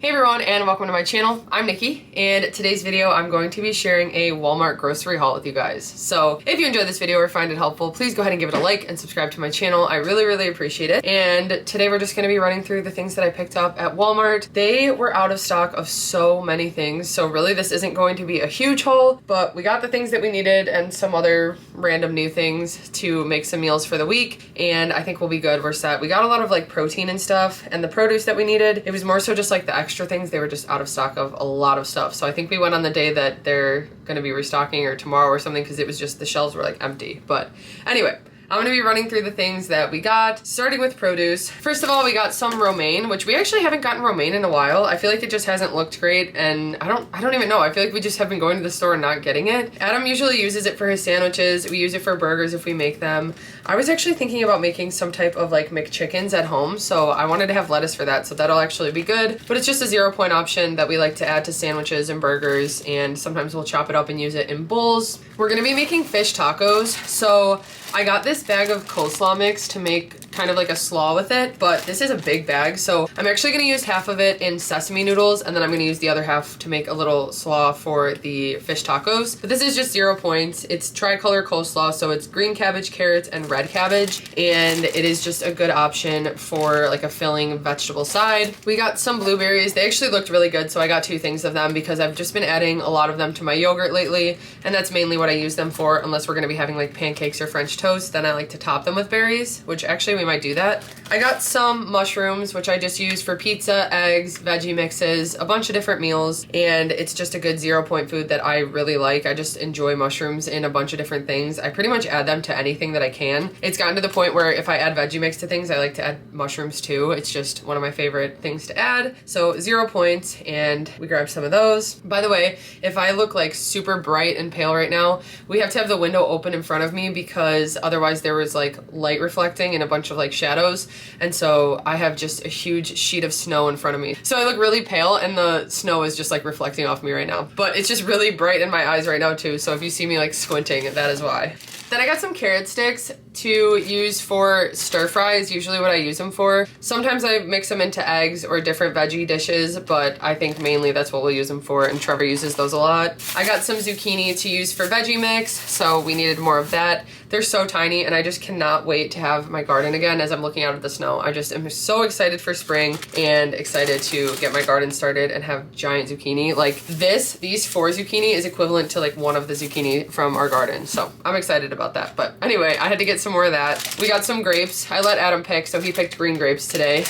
Hey everyone, and welcome to my channel. I'm Nikki, and today's video I'm going to be sharing a Walmart grocery haul with you guys. So if you enjoyed this video or find it helpful, please go ahead and give it a like and subscribe to my channel. I really appreciate it. And today we're just going to be running through the things that I picked up at Walmart. They were out of stock of so many things, so really this isn't going to be a huge haul, but we got the things that we needed and some other random new things to make some meals for the week, and I think we'll be good. We're set. We got a lot of like protein and stuff, and the produce that we needed, it was more so just like the extra things. They were just out of stock of a lot of stuff. So I think we went on the day that they're going to be restocking or tomorrow or something, because it was just the shelves were like empty. But anyway, I'm going to be running through the things that we got, starting with produce. First of all, we got some romaine, which we actually haven't gotten romaine in a while. I feel like it just hasn't looked great, and I don't even know. I feel like we just have been going to the store and not getting it. Adam usually uses it for his sandwiches. We use it for burgers if we make them. I was actually thinking about making some type of like McChickens at home, so I wanted to have lettuce for that, so that'll actually be good. But it's just a 0-point option that we like to add to sandwiches and burgers, and sometimes we'll chop it up and use it in bowls. We're gonna be making fish tacos, so I got this bag of coleslaw mix to make kind of like a slaw with it, but this is a big bag, so I'm actually gonna use half of it in sesame noodles, and then I'm gonna use the other half to make a little slaw for the fish tacos. But this is just 0 points. It's tricolor coleslaw, so it's green cabbage, carrots, and red cabbage, and it is just a good option for like a filling vegetable side. We got some blueberries. They actually looked really good, so I got 2 things of them because I've just been adding a lot of them to my yogurt lately, and that's mainly what I use them for, unless we're gonna be having like pancakes or French toast. Then I like to top them with berries, which actually we might do that. I got some mushrooms, which I just use for pizza, eggs, veggie mixes, a bunch of different meals, and it's just a good 0-point food that I really like. I just enjoy mushrooms in a bunch of different things. I pretty much add them to anything that I can. It's gotten to the point where if I add veggie mix to things, I like to add mushrooms too. It's just one of my favorite things to add. So 0 points, and we grabbed some of those. By the way, if I look like super bright and pale right now, we have to have the window open in front of me because otherwise there was like light reflecting and a bunch of like shadows, and so I have just a huge sheet of snow in front of me. So I look really pale, and the snow is just like reflecting off me right now. But it's just really bright in my eyes right now too, so if you see me like squinting, that is why. Then I got some carrot sticks to use for stir fries, usually what I use them for. Sometimes I mix them into eggs or different veggie dishes, but I think mainly that's what we'll use them for, and Trevor uses those a lot. I got some zucchini to use for veggie mix, so we needed more of that. They're so tiny, and I just cannot wait to have my garden again as I'm looking out at the snow. I just am so excited for spring and excited to get my garden started and have giant zucchini. Like these 4 zucchini is equivalent to like one of the zucchini from our garden, so I'm excited about that. But anyway, I had to get some more of that. We got some grapes. I let Adam pick, so he picked green grapes today.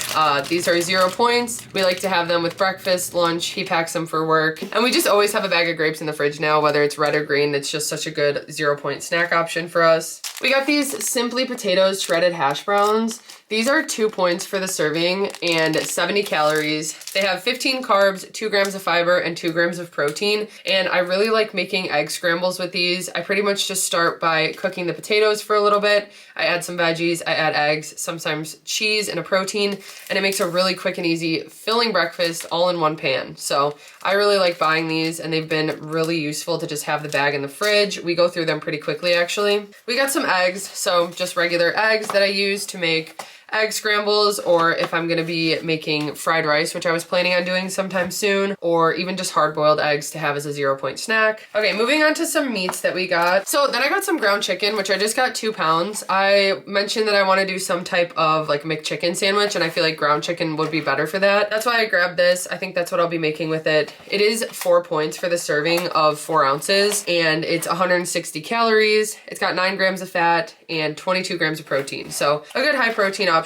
These are 0 points. We like to have them with breakfast, lunch. He packs them for work. And we just always have a bag of grapes in the fridge now, whether it's red or green. It's just such a good 0-point snack option for us. We got these Simply Potatoes shredded hash browns. These are 2 points for the serving and 70 calories. They have 15 carbs, 2 grams of fiber, and 2 grams of protein. And I really like making egg scrambles with these. I pretty much just start by cooking the potatoes for a little bit. I add some veggies, I add eggs, sometimes cheese and a protein, and it makes a really quick and easy filling breakfast all in one pan. So I really like buying these, and they've been really useful to just have the bag in the fridge. We go through them pretty quickly actually. We got some eggs, so just regular eggs that I use to make egg scrambles, or if I'm gonna be making fried rice, which I was planning on doing sometime soon, or even just hard-boiled eggs to have as a 0-point snack. Okay, moving on to some meats that we got. So then I got some ground chicken, which I just got 2 pounds. I mentioned that I want to do some type of like McChicken sandwich, and I feel like ground chicken would be better for that. That's why I grabbed this. I think that's what I'll be making with it. It is 4 points for the serving of 4 ounces, and it's 160 calories. It's got 9 grams of fat and 22 grams of protein. So a good high protein option.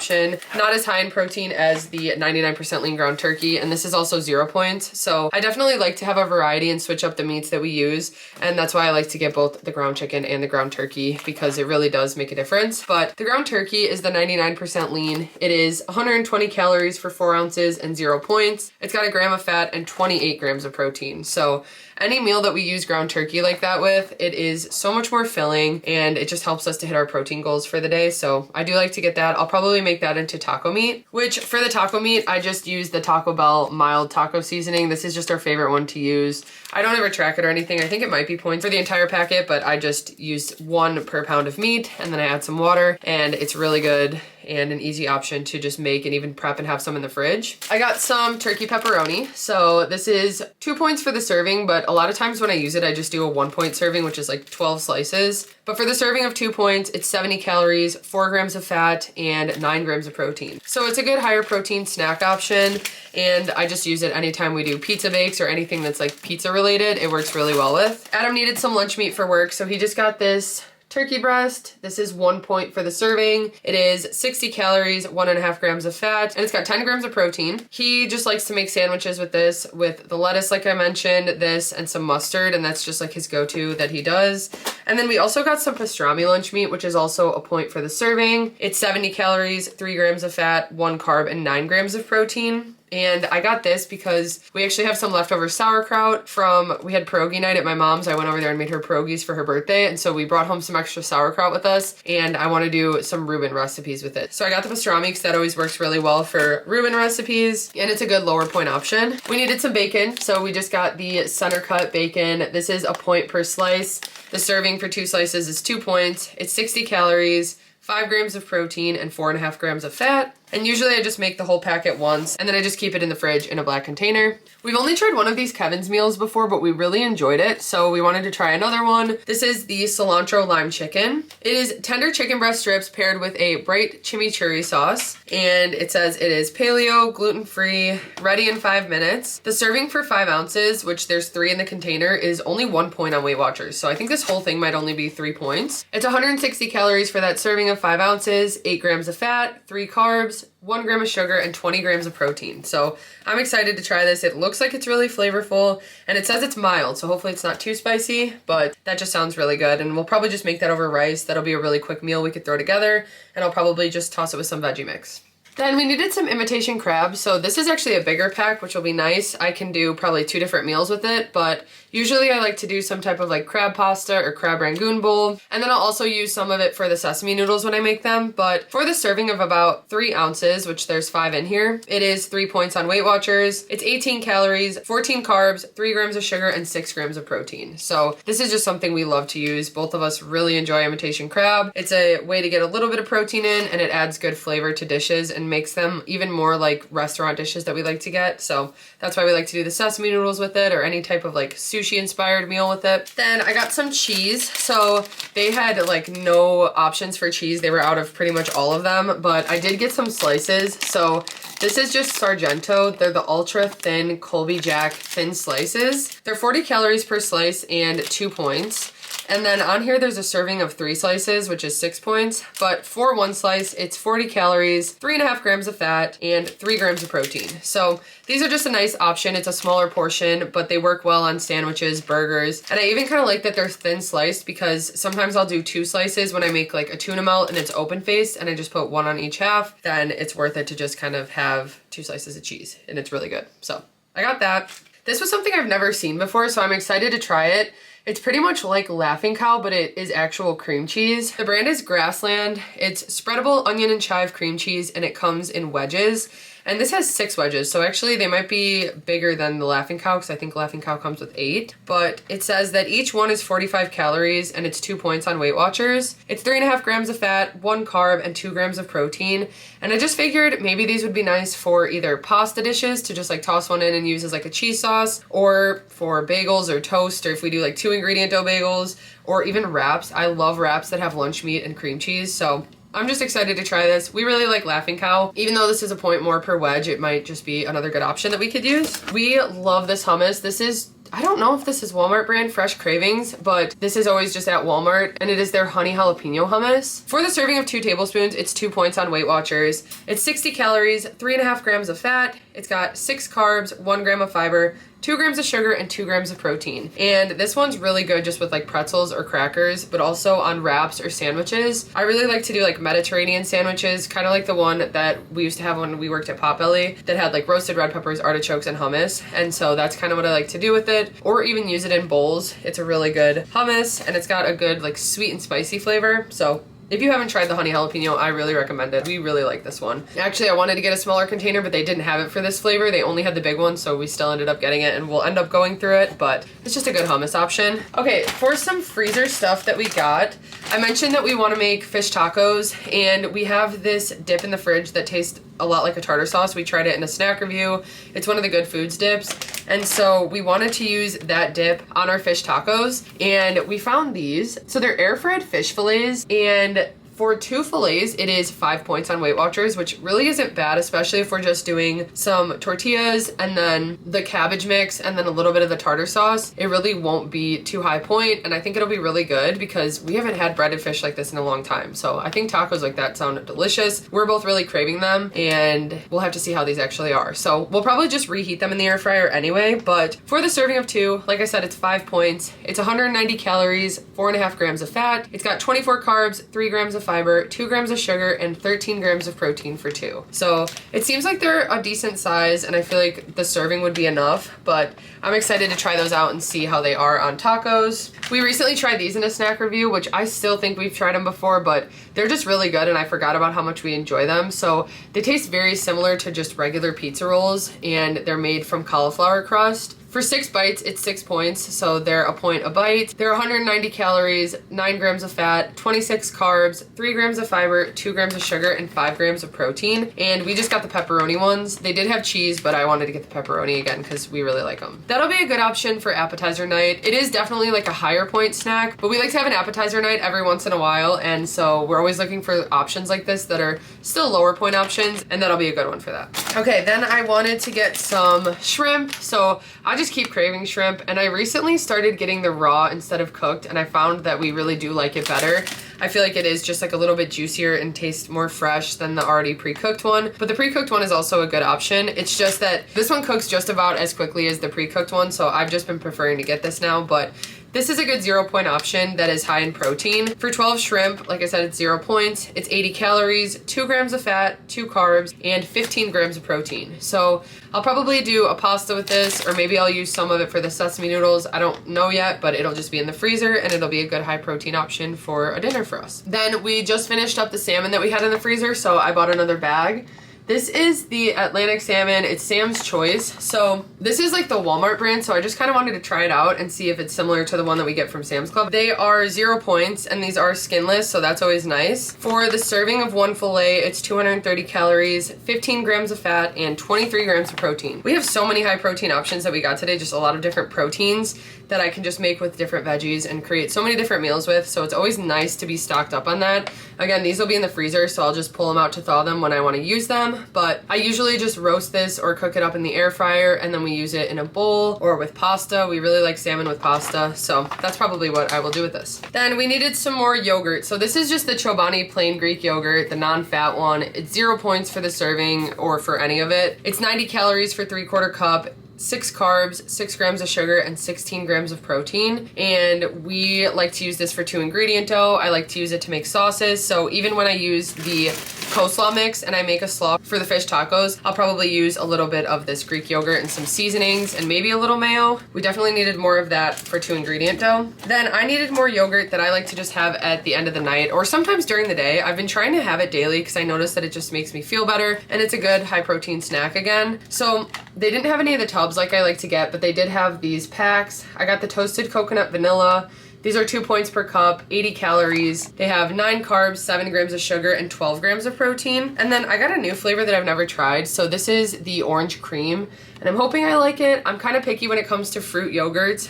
Not as high in protein as the 99% lean ground turkey, and this is also 0 points. So I definitely like to have a variety and switch up the meats that we use, and that's why I like to get both the ground chicken and the ground turkey, because it really does make a difference. But the ground turkey is the 99% lean. It is 120 calories for 4 ounces and 0 points. It's got 1 gram of fat and 28 grams of protein. So any meal that we use ground turkey like that with, it is so much more filling, and it just helps us to hit our protein goals for the day. So I do like to get that. I'll probably make that into taco meat, which for the taco meat, I just use the Taco Bell mild taco seasoning. This is just our favorite one to use. I don't ever track it or anything. I think it might be points for the entire packet, but I just used 1 per pound of meat, and then I add some water, and it's really good. and an easy option to just make and even prep and have some in the fridge. I got some turkey pepperoni. So this is 2 points for the serving, but a lot of times when I use it, I just do a 1 point serving, which is like 12 slices. But for the serving of 2 points, it's 70 calories, 4 grams of fat, and 9 grams of protein. So it's a good higher protein snack option, and I just use it anytime we do pizza bakes or anything that's like pizza related. It works really well with. Adam needed some lunch meat for work, so he just got this turkey breast. This is 1 point for the serving. It is 60 calories, 1.5 grams of fat, and it's got 10 grams of protein. He just likes to make sandwiches with this, with the lettuce, like I mentioned, this, and some mustard, and that's just like his go-to that he does. And then we also got some pastrami lunch meat, which is also a point for the serving. It's 70 calories, 3 grams of fat, 1 carb, and 9 grams of protein. And I got this because we actually have some leftover sauerkraut from, we had pierogi night at my mom's. I went over there and made her pierogies for her birthday. And so we brought home some extra sauerkraut with us, and I want to do some Reuben recipes with it. So I got the pastrami because that always works really well for Reuben recipes, and it's a good lower point option. We needed some bacon, so we just got the center cut bacon. This is a point per slice. The serving for 2 slices is 2 points. It's 60 calories, 5 grams of protein, and 4.5 grams of fat. And usually I just make the whole packet once, and then I just keep it in the fridge in a black container. We've only tried one of these Kevin's meals before, but we really enjoyed it, so we wanted to try another one. This is the cilantro lime chicken. It is tender chicken breast strips paired with a bright chimichurri sauce, and it says it is paleo, gluten-free, ready in 5 minutes. The serving for 5 ounces, which there's 3 in the container, is only 1 point on WeightWatchers, so I think this whole thing might only be 3 points. It's 160 calories for that serving of 5 ounces, 8 grams of fat, 3 carbs, 1 gram of sugar, and 20 grams of protein. So I'm excited to try this. It looks like it's really flavorful, and it says it's mild, so hopefully it's not too spicy, but that just sounds really good. And we'll probably just make that over rice. That'll be a really quick meal we could throw together, and I'll probably just toss it with some veggie mix. Then we needed some imitation crab. So this is actually a bigger pack, which will be nice. I can do probably 2 different meals with it, but usually I like to do some type of like crab pasta or crab rangoon bowl. And then I'll also use some of it for the sesame noodles when I make them. But for the serving of about 3 ounces, which there's 5 in here, it is 3 points on WeightWatchers. It's 18 calories, 14 carbs, 3 grams of sugar, and 6 grams of protein. So this is just something we love to use. Both of us really enjoy imitation crab. It's a way to get a little bit of protein in, and it adds good flavor to dishes and makes them even more like restaurant dishes that we like to get. So that's why we like to do the sesame noodles with it, or any type of like sushi inspired meal with it. Then I got some cheese. So they had like no options for cheese. They were out of pretty much all of them, but I did get some slices. So this is just Sargento. They're the ultra thin Colby Jack thin slices. They're 40 calories per slice and 2 points. And then on here, there's a serving of 3 slices, which is 6 points. But for 1 slice, it's 40 calories, 3.5 grams of fat, and 3 grams of protein. So these are just a nice option. It's a smaller portion, but they work well on sandwiches, burgers. And I even kind of like that they're thin sliced, because sometimes I'll do 2 slices when I make like a tuna melt and it's open faced, and I just put 1 on each half. Then it's worth it to just kind of have 2 slices of cheese, and it's really good. So I got that. This was something I've never seen before, so I'm excited to try it. It's pretty much like Laughing Cow, but it is actual cream cheese. The brand is Grassland. It's spreadable onion and chive cream cheese, and it comes in wedges. And this has 6 wedges, so actually they might be bigger than the Laughing Cow, because I think Laughing Cow comes with 8. But it says that each one is 45 calories, and it's 2 points on WeightWatchers. It's 3.5 grams of fat, 1 carb, and 2 grams of protein. And I just figured maybe these would be nice for either pasta dishes, to just like toss one in and use as like a cheese sauce, or for bagels or toast, or if we do like 2 ingredient dough bagels, or even wraps. I love wraps that have lunch meat and cream cheese, so I'm just excited to try this. We really like Laughing Cow. Even though this is a point more per wedge, it might just be another good option that we could use. We love this hummus. This is, I don't know if this is Walmart brand, Fresh Cravings, but this is always just at Walmart, and it is their honey jalapeno hummus. For the serving of 2 tablespoons, it's 2 points on WeightWatchers. It's 60 calories, 3.5 grams of fat. It's got 6 carbs, 1 gram of fiber, 2 grams of sugar, and 2 grams of protein. And this one's really good just with like pretzels or crackers, but also on wraps or sandwiches. I really like to do like Mediterranean sandwiches, kind of like the one that we used to have when we worked at Potbelly, that had like roasted red peppers, artichokes, and hummus. And so that's kind of what I like to do with it, or even use it in bowls. It's a really good hummus, and it's got a good like sweet and spicy flavor. So if you haven't tried the honey jalapeno, I really recommend it. We really like this one. Actually, I wanted to get a smaller container, but they didn't have it for this flavor. They only had the big one, so we still ended up getting it, and we'll end up going through it, but it's just a good hummus option. Okay, for some freezer stuff that we got, I mentioned that we want to make fish tacos, and we have this dip in the fridge that tastes a lot like a tartar sauce. We tried it in a snack review. It's one of the Good Foods dips. And so we wanted to use that dip on our fish tacos, and we found these. So they're air fried fish fillets, and for 2 fillets, it is 5 points on WeightWatchers, which really isn't bad, especially if we're just doing some tortillas and then the cabbage mix and then a little bit of the tartar sauce. It really won't be too high point, and I think it'll be really good because we haven't had breaded fish like this in a long time. So I think tacos like that sound delicious. We're both really craving them, and we'll have to see how these actually are. So we'll probably just reheat them in the air fryer anyway, but for the serving of 2, like I said, it's 5 points. It's 190 calories, 4.5 grams of fat. It's got 24 carbs, 3 grams of fiber, 2 grams of sugar, and 13 grams of protein for 2. So it seems like they're a decent size, and I feel like the serving would be enough, but I'm excited to try those out and see how they are on tacos. We recently tried these in a snack review, which I still think we've tried them before, but they're just really good, and I forgot about how much we enjoy them. So they taste very similar to just regular pizza rolls, and they're made from cauliflower crust. For 6 bites, it's 6 points, so they're a point a bite. They're 190 calories, 9 grams of fat, 26 carbs, 3 grams of fiber, 2 grams of sugar, and 5 grams of protein. And we just got the pepperoni ones. They did have cheese, but I wanted to get the pepperoni again because we really like them. That'll be a good option for appetizer night. It is definitely like a higher point snack, but we like to have an appetizer night every once in a while, and so we're always looking for options like this that are still lower point options, and that'll be a good one for that. Okay, then I wanted to get some shrimp, so I just keep craving shrimp, and I recently started getting the raw instead of cooked, and I found that we really do like it better. I feel like it is just like a little bit juicier and tastes more fresh than the already pre-cooked one, but the pre-cooked one is also a good option. It's just that this one cooks just about as quickly as the pre-cooked one, so I've just been preferring to get this now, but this is a good 0 point option that is high in protein. For 12 shrimp, like I said, it's 0 points. It's 80 calories, 2 grams of fat, 2 carbs, and 15 grams of protein. So I'll probably do a pasta with this, or maybe I'll use some of it for the sesame noodles. I don't know yet, but it'll just be in the freezer, and it'll be a good high protein option for a dinner for us. Then we just finished up the salmon that we had in the freezer, so I bought another bag. This is the Atlantic salmon. It's Sam's Choice. So this is like the Walmart brand, so I just kind of wanted to try it out and see if it's similar to the one that we get from Sam's Club. They are 0 points, and these are skinless, so that's always nice. For the serving of 1 fillet, it's 230 calories, 15 grams of fat, and 23 grams of protein. We have so many high protein options that we got today, just a lot of different proteins that I can just make with different veggies and create so many different meals with, so it's always nice to be stocked up on that. Again, these will be in the freezer, so I'll just pull them out to thaw them when I want to use them, but I usually just roast this or cook it up in the air fryer, and then we use it in a bowl or with pasta. We really like salmon with pasta, so that's probably what I will do with this. Then we needed some more yogurt. So this is just the Chobani plain Greek yogurt, the non-fat one. It's 0 points for the serving or for any of it. It's 90 calories for 3/4 cup. 6 carbs, 6 grams of sugar, and 16 grams of protein. And we like to use this for 2 ingredient dough. I like to use it to make sauces. So even when I use the coleslaw mix and I make a slaw for the fish tacos, I'll probably use a little bit of this Greek yogurt and some seasonings and maybe a little mayo. We definitely needed more of that for 2 ingredient dough. Then I needed more yogurt that I like to just have at the end of the night or sometimes during the day. I've been trying to have it daily because I noticed that it just makes me feel better and it's a good high protein snack again. So they didn't have any of the tubs like I like to get, but they did have these packs. I got the toasted coconut vanilla. These are 2 points per cup, 80 calories. They have 9 carbs, 7 grams of sugar, and 12 grams of protein. And then I got a new flavor that I've never tried. So this is the orange cream, and I'm hoping I like it. I'm kind of picky when it comes to fruit yogurts,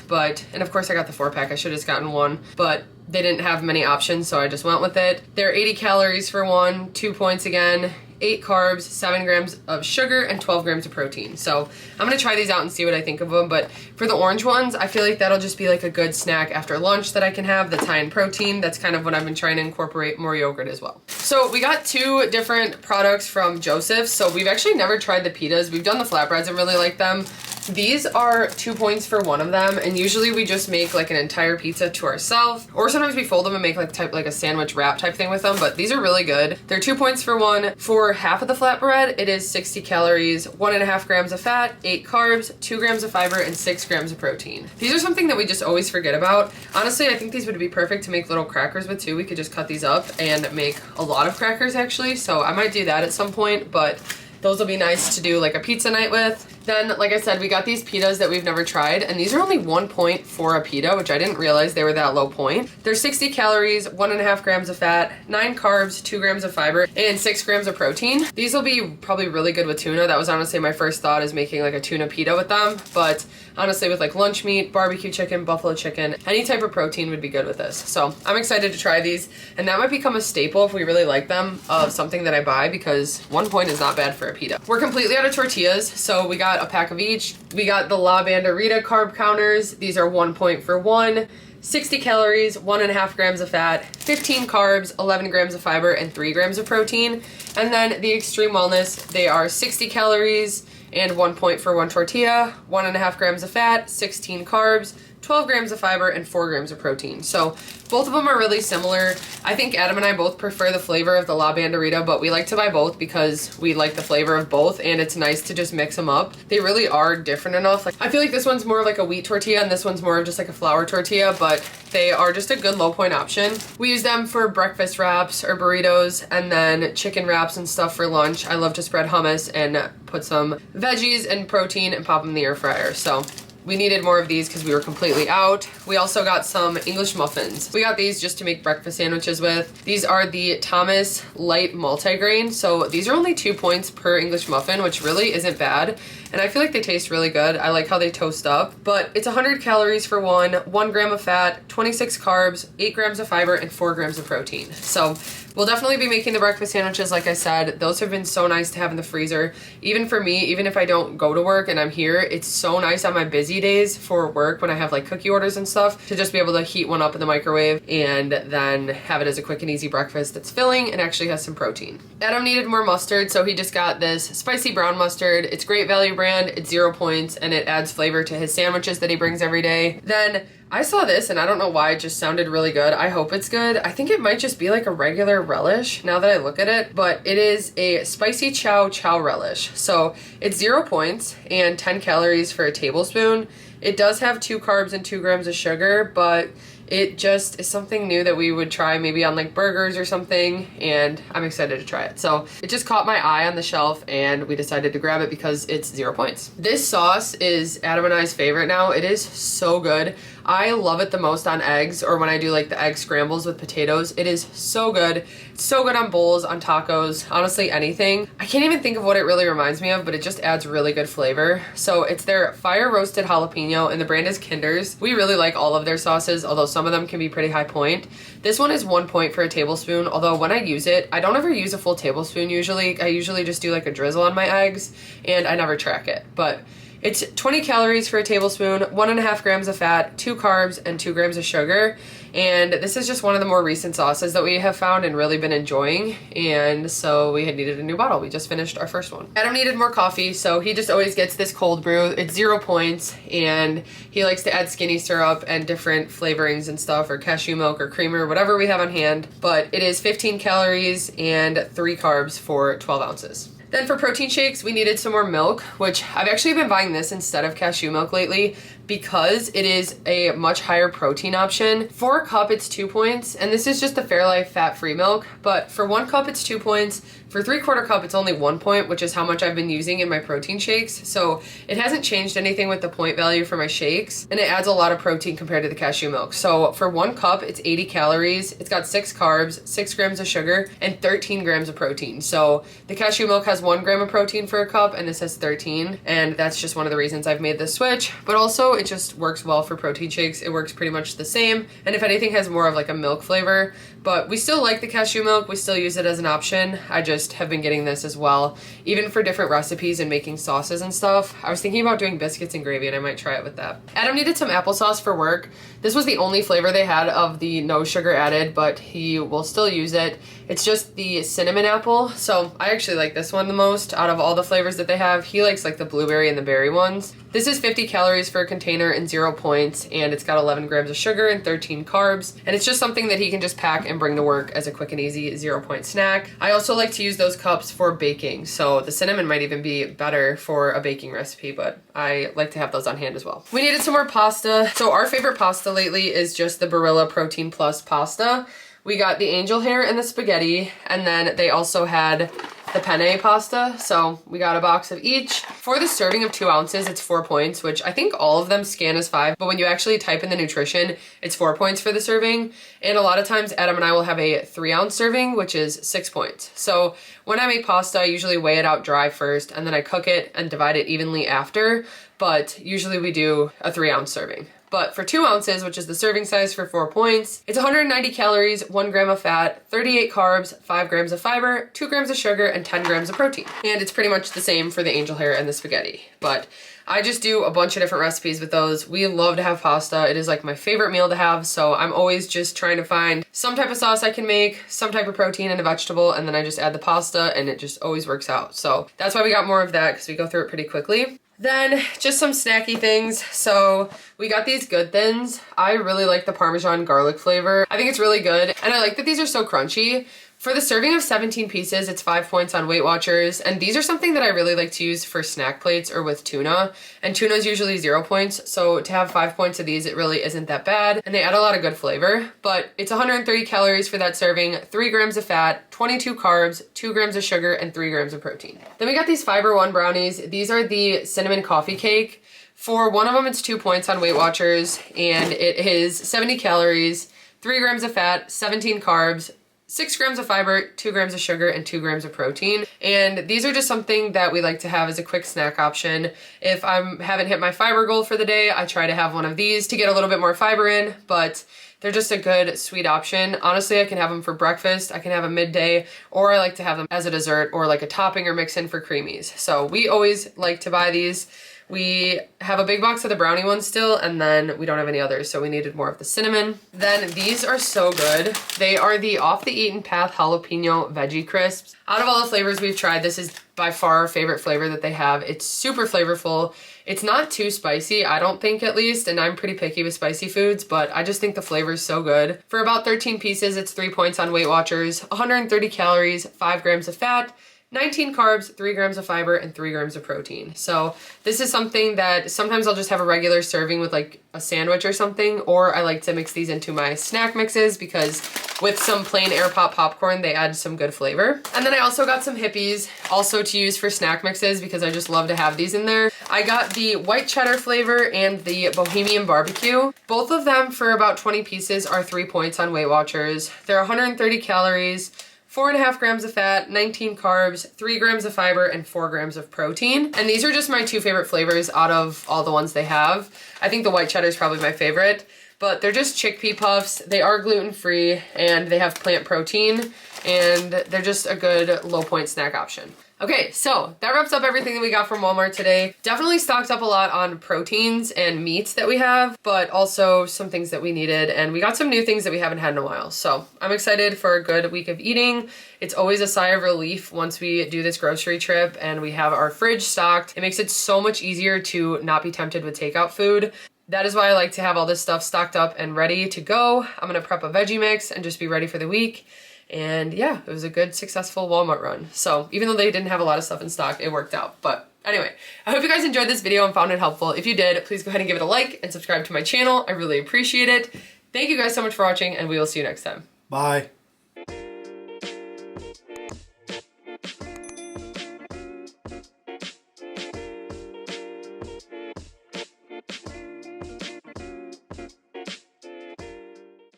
and of course I got the 4-pack. I should have just gotten one, but they didn't have many options, so I just went with it. They're 80 calories for one, 2 points again, 8 carbs, 7 grams of sugar, and 12 grams of protein. So I'm gonna try these out and see what I think of them. But for the orange ones, I feel like that'll just be like a good snack after lunch that I can have that's high in protein. That's kind of what I've been trying to incorporate more yogurt as well. So we got 2 different products from Joseph's. So we've actually never tried the pitas. We've done the flatbreads and really like them. These are 2 points for one of them, and usually we just make like an entire pizza to ourselves, or sometimes we fold them and make like a sandwich wrap type thing with them, but these are really good. They're 2 points for one. For half of the flatbread, it is 60 calories, 1.5 grams of fat, 8 carbs, 2 grams of fiber, and 6 grams of protein. These are something that we just always forget about. Honestly, I think these would be perfect to make little crackers with too. We could just cut these up and make a lot of crackers actually, so I might do that at some point, but those will be nice to do like a pizza night with. Then, like I said, we got these pitas that we've never tried, and these are only 1 point for a pita, which I didn't realize they were that low point. They're 60 calories, 1.5 grams of fat, 9 carbs, 2 grams of fiber, and 6 grams of protein. These will be probably really good with tuna. That was honestly my first thought, is making like a tuna pita with them, but honestly with like lunch meat, barbecue chicken, buffalo chicken, any type of protein would be good with this. So I'm excited to try these, and that might become a staple if we really like them of something that I buy, because 1 point is not bad for a pita. We're completely out of tortillas, so we got a pack of each. We got the La Banderita carb counters. These are 1 point for one. 60 calories, 1.5 grams of fat, 15 carbs, 11 grams of fiber, and 3 grams of protein. And then the Extreme Wellness, they are 60 calories and 1 point for one tortilla, 1.5 grams of fat, 16 carbs, 12 grams of fiber, and 4 grams of protein. So both of them are really similar. I think Adam and I both prefer the flavor of the La Banderita, but we like to buy both because we like the flavor of both, and it's nice to just mix them up. They really are different enough. Like, I feel like this one's more of like a wheat tortilla and this one's more of just like a flour tortilla, but they are just a good low point option. We use them for breakfast wraps or burritos, and then chicken wraps and stuff for lunch. I love to spread hummus and put some veggies and protein and pop them in the air fryer. So we needed more of these because we were completely out. We also got some English muffins. We got these just to make breakfast sandwiches with. These are the Thomas Light Multigrain. So these are only 2 points per English muffin, which really isn't bad. And I feel like they taste really good. I like how they toast up, but it's 100 calories for one, 1 gram of fat, 26 carbs, 8 grams of fiber, and 4 grams of protein. So we'll definitely be making the breakfast sandwiches. Like I said, those have been so nice to have in the freezer. Even for me, even if I don't go to work and I'm here, it's so nice on my busy days for work when I have like cookie orders and stuff to just be able to heat one up in the microwave and then have it as a quick and easy breakfast that's filling and actually has some protein. Adam needed more mustard, so he just got this spicy brown mustard. It's great value brand, it's 0 points, and it adds flavor to his sandwiches that he brings every day. Then I saw this and I don't know why, it just sounded really good. I hope it's good. I think it might just be like a regular relish now that I look at it, but it is a spicy chow relish. So it's 0 points and 10 calories for a tablespoon. It does have 2 carbs and 2 grams of sugar, but it just is something new that we would try maybe on like burgers or something, and I'm excited to try it. So it just caught my eye on the shelf and we decided to grab it because it's 0 points. This sauce is Adam and I's favorite now. It is so good. I love it the most on eggs, or when I do like the egg scrambles with potatoes. It is so good. It's so good on bowls, on tacos, honestly anything. I can't even think of what it really reminds me of, but it just adds really good flavor. So it's their fire roasted jalapeno, and the brand is Kinder's. We really like all of their sauces, although some of them can be pretty high point. This one is 1 point for a tablespoon, although when I use it, I don't ever use a full tablespoon usually. I usually just do like a drizzle on my eggs, and I never track it. But it's 20 calories for a tablespoon, 1.5 grams of fat, 2 carbs, and 2 grams of sugar. And this is just one of the more recent sauces that we have found and really been enjoying. And so we had needed a new bottle. We just finished our first one. Adam needed more coffee, so he just always gets this cold brew. It's 0 points, and he likes to add skinny syrup and different flavorings and stuff, or cashew milk or creamer, whatever we have on hand. But it is 15 calories and 3 carbs for 12 ounces. Then for protein shakes, we needed some more milk, which I've actually been buying this instead of cashew milk lately because it is a much higher protein option. For a cup, it's 2 points, and this is just the Fairlife fat-free milk, but for 1 cup, it's 2 points. For 3/4 cup, it's only 1 point, which is how much I've been using in my protein shakes. So it hasn't changed anything with the point value for my shakes, and it adds a lot of protein compared to the cashew milk. So for 1 cup, it's 80 calories. It's got 6 carbs, 6 grams of sugar, and 13 grams of protein. So the cashew milk has 1 gram of protein for a cup, and this has 13. And that's just one of the reasons I've made this switch. But also it just works well for protein shakes. It works pretty much the same. And if anything, has more of like a milk flavor. But we still like the cashew milk. We still use it as an option. I just have been getting this as well, even for different recipes and making sauces and stuff. I was thinking about doing biscuits and gravy, and I might try it with that. Adam needed some applesauce for work. This was the only flavor they had of the no sugar added, but he will still use it. It's just the cinnamon apple. So I actually like this one the most out of all the flavors that they have. He likes like the blueberry and the berry ones. This is 50 calories for a container and 0 points, and it's got 11 grams of sugar and 13 carbs, and it's just something that he can just pack and bring to work as a quick and easy 0 point snack. I also like to use those cups for baking, so the cinnamon might even be better for a baking recipe, but I like to have those on hand as well. We needed some more pasta. So our favorite pasta lately is just the Barilla Protein Plus pasta. We got the angel hair and the spaghetti, and then they also had the penne pasta, so we got a box of each. For the serving of 2 ounces, it's 4 points, which I think all of them scan as 5, but when you actually type in the nutrition, it's 4 points for the serving. And a lot of times Adam and I will have a 3-ounce serving, which is 6 points. So when I make pasta, I usually weigh it out dry first, and then I cook it and divide it evenly after, but usually we do a 3-ounce serving. But for 2 ounces, which is the serving size for 4 points, it's 190 calories, 1 gram of fat, 38 carbs, 5 grams of fiber, 2 grams of sugar, and 10 grams of protein. And it's pretty much the same for the angel hair and the spaghetti. But I just do a bunch of different recipes with those. We love to have pasta. It is like my favorite meal to have, so I'm always just trying to find some type of sauce I can make, some type of protein and a vegetable, and then I just add the pasta, and it just always works out. So that's why we got more of that, because we go through it pretty quickly. Then just some snacky things. So we got these Good Thins. I really like the Parmesan garlic flavor. I think it's really good, and I like that these are so crunchy. For the serving of 17 pieces, it's 5 points on WeightWatchers, and these are something that I really like to use for snack plates or with tuna, and tuna is usually 0 points, so to have 5 points of these, it really isn't that bad, and they add a lot of good flavor. But it's 130 calories for that serving, 3 grams of fat, 22 carbs, 2 grams of sugar, and 3 grams of protein. Then we got these Fiber One brownies. These are the cinnamon coffee cake. For one of them, it's 2 points on WeightWatchers, and it is 70 calories, 3 grams of fat, 17 carbs, 6 grams of fiber, 2 grams of sugar, and 2 grams of protein. And these are just something that we like to have as a quick snack option. If I haven't hit my fiber goal for the day, I try to have one of these to get a little bit more fiber in, but they're just a good sweet option. Honestly, I can have them for breakfast, I can have them midday, or I like to have them as a dessert or like a topping or mix in for creamies. So we always like to buy these. We have a big box of the brownie ones still, and then we don't have any others, so we needed more of the cinnamon. Then these are so good. They are the Off the Eaten Path Jalapeno Veggie Crisps. Out of all the flavors we've tried, this is by far our favorite flavor that they have. It's super flavorful. It's not too spicy, I don't think, at least, and I'm pretty picky with spicy foods, but I just think the flavor is so good. For about 13 pieces, it's 3 points on WeightWatchers, 130 calories, 5 grams of fat, 19 carbs, 3 grams of fiber, and 3 grams of protein. So this is something that sometimes I'll just have a regular serving with like a sandwich or something, or I like to mix these into my snack mixes because with some plain air pop popcorn, they add some good flavor. And then I also got some Hippies, also to use for snack mixes because I just love to have these in there. I got the white cheddar flavor and the Bohemian barbecue. Both of them for about 20 pieces are 3 points on WeightWatchers. They're 130 calories, 4.5 grams of fat, 19 carbs, 3 grams of fiber, and 4 grams of protein. And these are just my 2 favorite flavors out of all the ones they have. I think the white cheddar is probably my favorite, but they're just chickpea puffs. They are gluten-free, and they have plant protein, and they're just a good low-point snack option. Okay, so that wraps up everything that we got from Walmart today. Definitely stocked up a lot on proteins and meats that we have, but also some things that we needed, and we got some new things that we haven't had in a while. So I'm excited for a good week of eating. It's always a sigh of relief once we do this grocery trip and we have our fridge stocked. It makes it so much easier to not be tempted with takeout food. That is why I like to have all this stuff stocked up and ready to go. I'm gonna prep a veggie mix and just be ready for the week. And yeah, it was a good, successful Walmart run. So even though they didn't have a lot of stuff in stock, it worked out. But anyway, I hope you guys enjoyed this video and found it helpful. If you did, please go ahead and give it a like and subscribe to my channel. I really appreciate it. Thank you guys so much for watching, and we will see you next time. Bye.